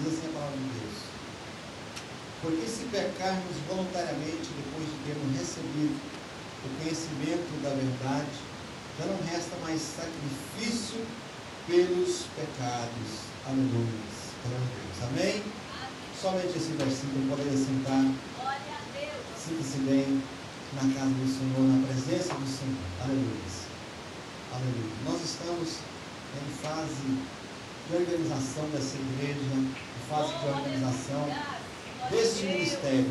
Diz assim a palavra de Deus: porque se pecarmos voluntariamente depois de termos recebido o conhecimento da verdade, já não resta mais sacrifício pelos pecados. Aleluia. Amém? Somente esse versículo poderia sentar. Sinta-se bem na casa do Senhor, na presença do Senhor. Aleluia. Aleluia. Nós estamos em fase de organização dessa igreja, em fase de organização desse ministério.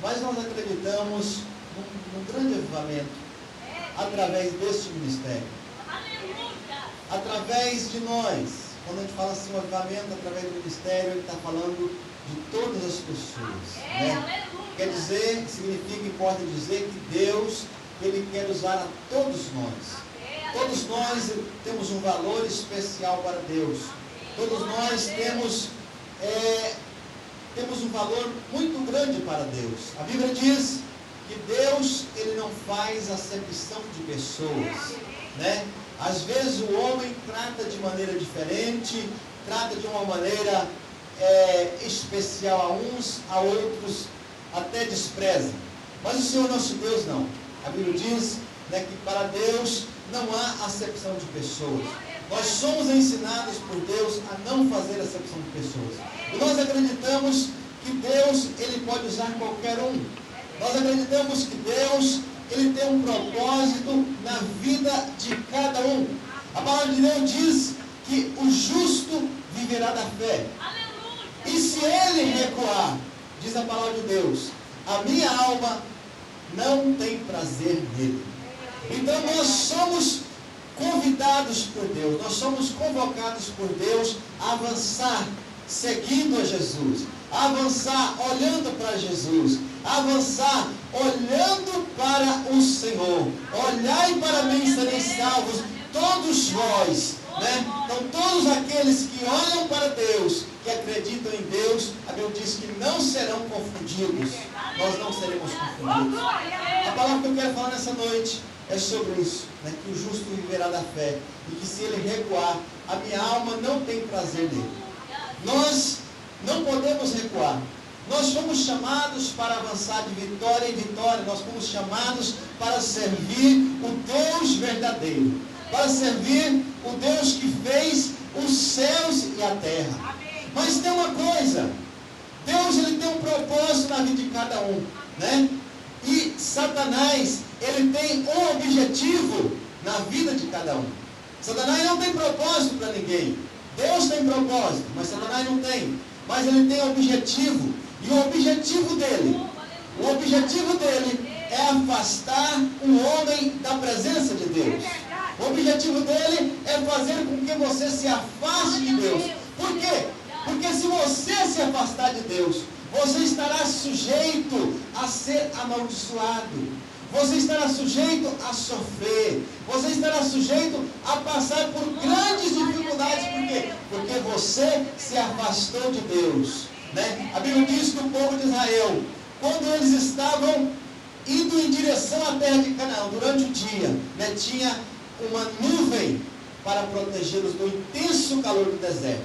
Mas nós acreditamos num grande avivamento através deste ministério. Através de nós. Quando a gente fala assim, o avivamento através do ministério, ele está falando de todas as pessoas. Né? Quer dizer, significa, importa dizer que Deus, Ele quer usar a todos nós. Todos nós temos um valor especial para Deus. Todos nós temos um valor muito grande para Deus. A Bíblia diz que Deus, Ele não faz acepção de pessoas, né? Às vezes o homem trata de maneira diferente, trata de uma maneira especial a uns, a outros até despreza. Mas o Senhor nosso Deus não. A Bíblia diz, né, que para Deus não há acepção de pessoas. Nós somos ensinados por Deus a não fazer acepção de pessoas. E nós acreditamos que Deus, Ele pode usar qualquer um. Nós acreditamos que Deus, Ele tem um propósito na vida de cada um. A palavra de Deus diz que o justo viverá da fé. E se ele recuar, diz a palavra de Deus, a minha alma não tem prazer nele. Então nós somos convidados por Deus, nós somos convocados por Deus a avançar seguindo a Jesus, a avançar olhando para Jesus, a avançar olhando para o Senhor. Olhai para mim e sereis salvos, todos vós, né? Então todos aqueles que olham para Deus, que acreditam em Deus, a Bíblia diz que não serão confundidos. Nós não seremos confundidos. A palavra que eu quero falar nessa noite é sobre isso, né? Que o justo viverá da fé, e que se ele recuar, a minha alma não tem prazer nele. Nós não podemos recuar. Nós fomos chamados para avançar de vitória em vitória. Nós fomos chamados para servir o Deus verdadeiro, para servir o Deus que fez os céus e a terra. Mas tem uma coisa, Deus, ele tem um propósito na vida de cada um, né? E Satanás, ele tem um objetivo na vida de cada um. Satanás não tem propósito para ninguém. Deus tem propósito, mas Satanás não tem. Mas ele tem objetivo. E o objetivo dele é afastar o homem da presença de Deus. O objetivo dele é fazer com que você se afaste de Deus. Por quê? Porque se você se afastar de Deus, você estará sujeito a ser amaldiçoado. Você estará sujeito a sofrer. Você estará sujeito a passar por grandes dificuldades. Por quê? Porque você se afastou de Deus, né? A Bíblia diz que o povo de Israel, quando eles estavam indo em direção à terra de Canaã, durante o dia, né, tinha uma nuvem para protegê-los do intenso calor do deserto.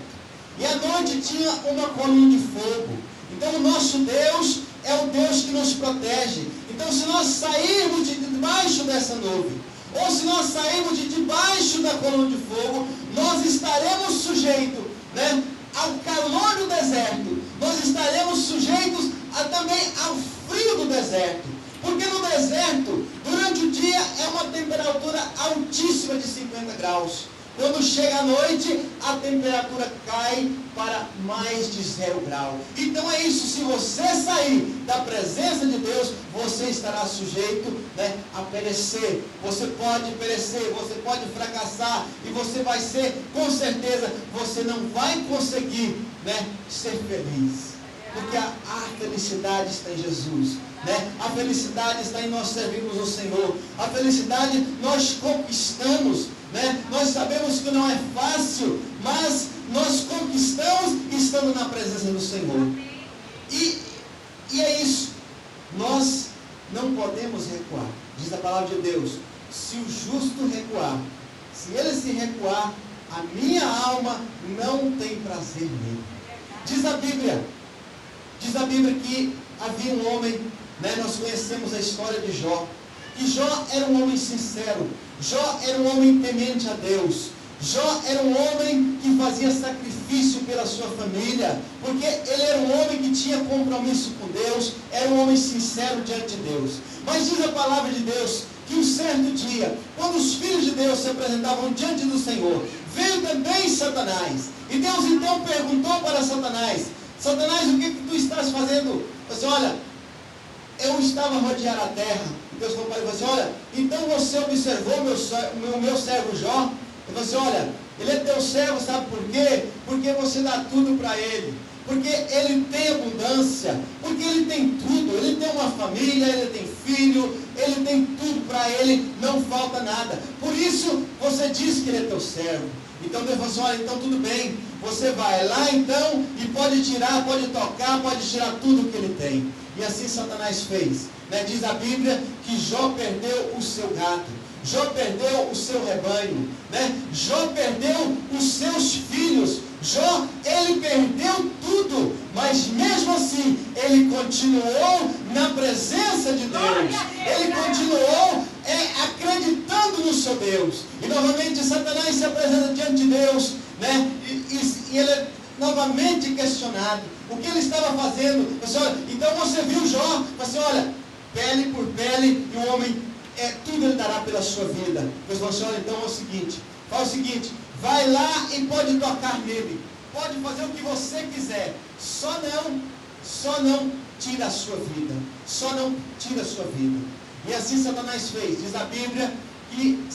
E à noite tinha uma coluna de fogo. Então o nosso Deus é o Deus que nos protege. Então se nós sairmos de debaixo dessa nuvem, ou se nós sairmos de debaixo da coluna de fogo, nós estaremos sujeitos, né, ao calor do deserto. Nós estaremos sujeitos também ao frio do deserto. Porque no deserto, durante o dia, é uma temperatura altíssima de 50 graus. Quando chega a noite, a temperatura cai para mais de 0 grau. Então é isso, se você sair da presença de Deus, você estará sujeito, né, a perecer. Você pode perecer, você pode fracassar, e você vai ser, com certeza, você não vai conseguir, né, ser feliz. Porque a felicidade está em Jesus, né? A felicidade está em nós servirmos o Senhor. A felicidade nós conquistamos, né? Nós sabemos que não é fácil, mas nós conquistamos estando na presença do Senhor. E é isso. Nós não podemos recuar. Diz a palavra de Deus: se o justo recuar, se ele se recuar, a minha alma não tem prazer nele. Diz a Bíblia que havia um homem, né, nós conhecemos a história de Jó, que Jó era um homem sincero, Jó era um homem temente a Deus, Jó era um homem que fazia sacrifício pela sua família, porque ele era um homem que tinha compromisso com Deus, era um homem sincero diante de Deus. Mas diz a palavra de Deus que um certo dia, quando os filhos de Deus se apresentavam diante do Senhor, veio também Satanás. E Deus então perguntou para Satanás: Satanás, o que tu estás fazendo? Ele disse: olha, eu estava a rodear a terra. E Deus falou para ele assim: olha, então você observou o meu servo Jó? Ele falou assim: olha, ele é teu servo, sabe por quê? Porque você dá tudo para ele. Porque ele tem abundância, porque ele tem tudo, ele tem uma família, ele tem filho, ele tem tudo para ele, não falta nada. Por isso, você diz que ele é teu servo. Então Deus falou assim: olha, então tudo bem, você vai lá então e pode tirar, pode tocar, pode tirar tudo que ele tem. E assim Satanás fez, né? Diz a Bíblia que Jó perdeu o seu gado, Jó perdeu o seu rebanho, né? Jó perdeu os seus filhos, Jó, ele perdeu tudo, mas mesmo assim, ele continuou na presença de Deus, ele continuou acreditando no seu Deus. E novamente Satanás se apresenta diante de Deus, né? E ele é novamente questionado, o que ele estava fazendo. Assim, olha, então você viu Jó, assim, olha, pele por pele, e o homem, tudo ele dará pela sua vida. Deus falou assim: olha, então é o seguinte, faz o seguinte, vai lá e pode tocar nele, pode fazer o que você quiser, só não tira a sua vida, só não tira a sua vida. E assim Satanás fez. Diz a Bíblia que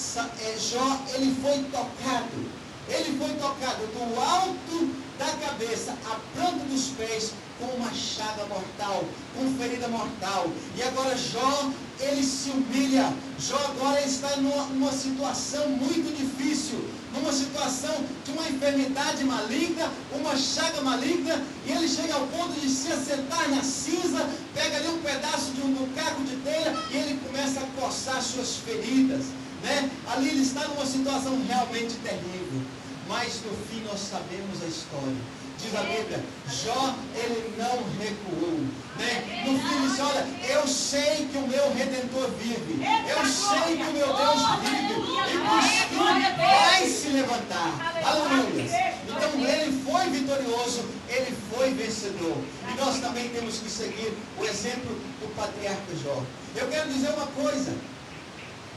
Jó, ele foi tocado do alto da cabeça à planta dos pés, com uma chaga mortal, com ferida mortal. E agora Jó, ele se humilha. Jó agora está numa situação muito difícil, numa situação de uma enfermidade maligna, uma chaga maligna, e ele chega ao ponto de se assentar na cinza, pega ali um pedaço de um caco de telha, e ele começa a coçar suas feridas, né? Ali ele está numa situação realmente terrível. Mas no fim nós sabemos a história. Diz a Bíblia, Jó, ele não recuou, né? No fim ele disse: olha, eu sei que o meu Redentor vive, eu sei que o meu Deus vive, e por fim vai se levantar. Aleluia. Então ele foi vitorioso, ele foi vencedor. E nós também temos que seguir o exemplo do patriarca Jó. Eu quero dizer uma coisa: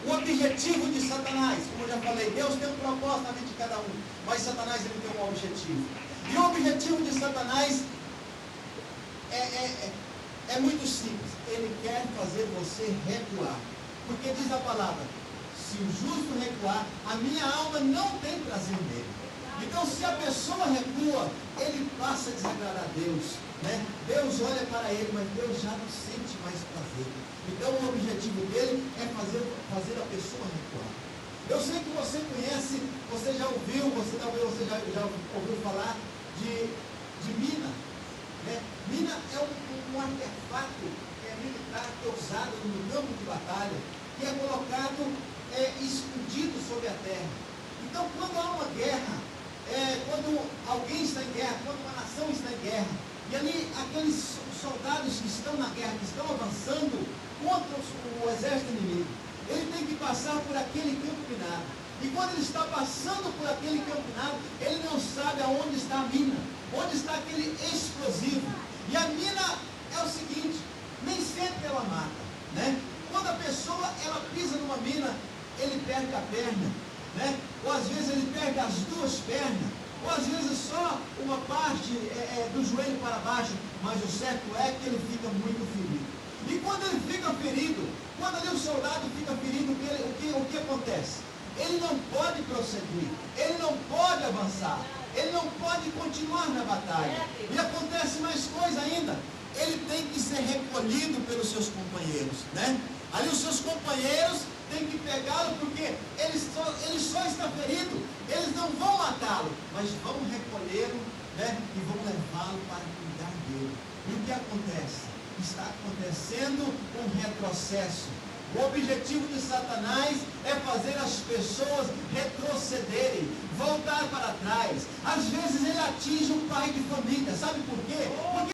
o objetivo de Satanás, como eu já falei, Deus tem um propósito na vida de cada um, mas Satanás ele tem um objetivo. E o objetivo de Satanás é muito simples. Ele quer fazer você recuar. Porque diz a palavra: se o justo recuar, a minha alma não tem prazer nele. Então, se a pessoa recua, ele passa a desagradar a Deus, né? Deus olha para ele, mas Deus já não sente mais prazer. Então o objetivo dele é fazer a pessoa recuar. Eu sei que você conhece, você já ouviu, você já ouviu falar de mina, né? Mina é um artefato militar que é usado no campo de batalha, que é colocado escondido sobre a terra. Então quando há uma guerra, quando alguém está em guerra, quando uma nação está em guerra, e ali aqueles soldados que estão na guerra, que estão avançando contra o exército inimigo, ele tem que passar por aquele campo minado. E quando ele está passando por aquele campo minado, ele não sabe aonde está a mina, onde está aquele explosivo. E a mina é o seguinte: nem sempre ela mata, né? Quando a pessoa ela pisa numa mina, ele perde a perna, né? Ou às vezes ele perde as duas pernas, ou às vezes só uma parte do joelho para baixo, mas o certo é que ele fica muito ferido. E quando ele fica ferido, quando ali o soldado fica ferido, o que acontece? Ele não pode prosseguir, ele não pode avançar, ele não pode continuar na batalha. E acontece mais coisa ainda: ele tem que ser recolhido pelos seus companheiros, né? Ali os seus companheiros têm que pegá-lo, porque ele só está ferido. Eles não vão matá-lo, mas vão recolhê-lo, né? E vão levá-lo para cuidar dele. E o que acontece? Está acontecendo um retrocesso O objetivo de Satanás é fazer as pessoas retrocederem, voltar para trás. Às vezes ele atinge um pai de família, sabe por